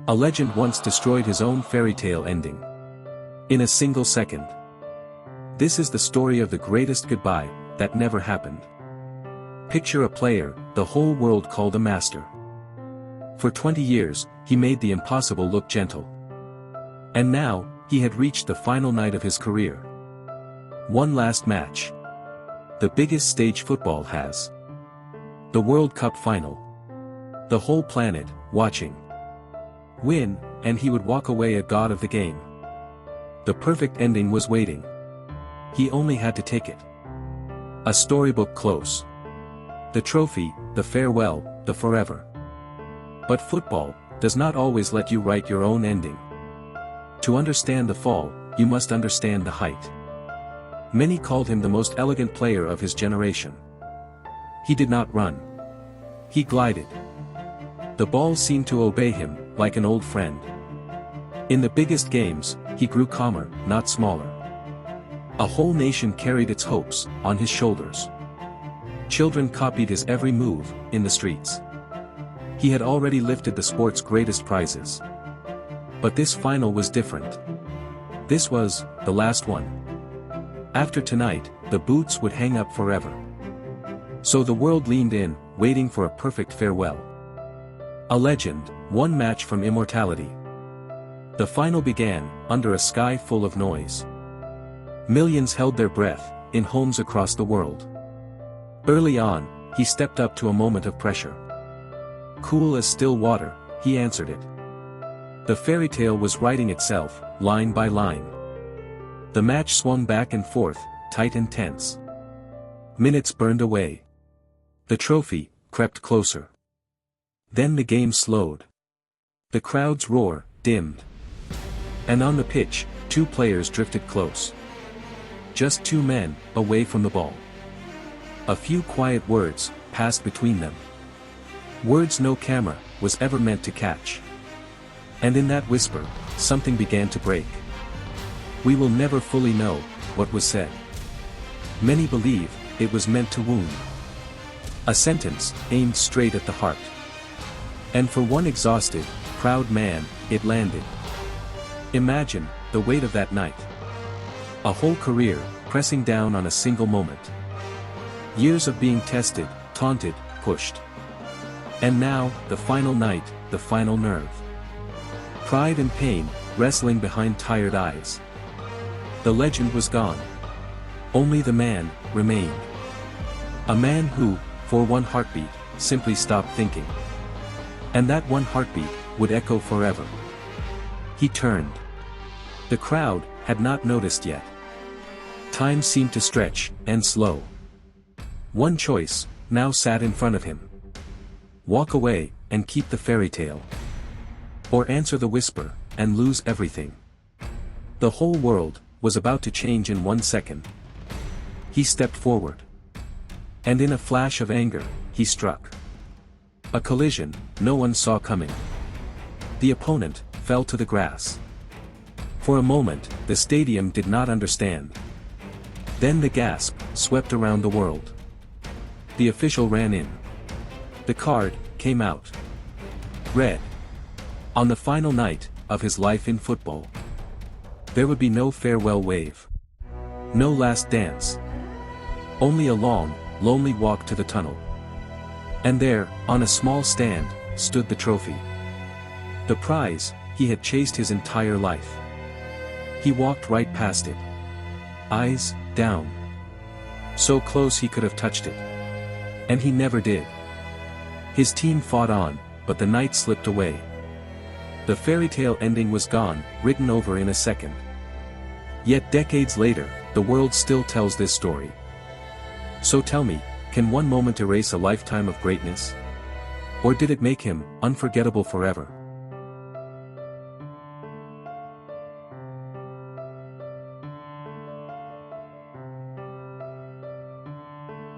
A legend once destroyed his own fairy tale ending. In a single second. This is the story of the greatest goodbye that never happened. Picture a player the whole world called a master. For 20 years, he made the impossible look gentle. And now, he had reached the final night of his career. One last match. The biggest stage football has. The World Cup final. The whole planet, watching. Win, and he would walk away a god of the game. The perfect ending was waiting. He only had to take it. A storybook close. The trophy, the farewell, the forever. But football does not always let you write your own ending. To understand the fall, you must understand the height. Many called him the most elegant player of his generation. He did not run. He glided. The ball seemed to obey him, like an old friend. In the biggest games, he grew calmer, not smaller. A whole nation carried its hopes on his shoulders. Children copied his every move in the streets. He had already lifted the sport's greatest prizes. But this final was different. This was the last one. After tonight, the boots would hang up forever. So the world leaned in, waiting for a perfect farewell. A legend, one match from immortality. The final began, under a sky full of noise. Millions held their breath, in homes across the world. Early on, he stepped up to a moment of pressure. Cool as still water, he answered it. The fairy tale was writing itself, line by line. The match swung back and forth, tight and tense. Minutes burned away. The trophy crept closer. Then the game slowed. The crowd's roar dimmed. And on the pitch, two players drifted close. Just two men, away from the ball. A few quiet words passed between them. Words no camera was ever meant to catch. And in that whisper, something began to break. We will never fully know what was said. Many believe it was meant to wound. A sentence aimed straight at the heart. And for one exhausted, proud man, it landed. Imagine the weight of that night. A whole career, pressing down on a single moment. Years of being tested, taunted, pushed. And now, the final night, the final nerve. Pride and pain, wrestling behind tired eyes. The legend was gone. Only the man remained. A man who, for one heartbeat, simply stopped thinking. And that one heartbeat would echo forever. He turned. The crowd had not noticed yet. Time seemed to stretch and slow. One choice now sat in front of him. Walk away and keep the fairy tale. Or answer the whisper and lose everything. The whole world was about to change in 1 second. He stepped forward. And in a flash of anger, he struck. A collision no one saw coming. The opponent fell to the grass. For a moment, the stadium did not understand. Then the gasp swept around the world. The official ran in. The card came out. Red. On the final night of his life in football. There would be no farewell wave. No last dance. Only a long, lonely walk to the tunnel. And there, on a small stand, stood the trophy. The prize he had chased his entire life. He walked right past it. Eyes down. So close he could have touched it. And he never did. His team fought on, but the night slipped away. The fairy tale ending was gone, written over in a second. Yet decades later, the world still tells this story. So tell me, can one moment erase a lifetime of greatness? Or did it make him unforgettable forever?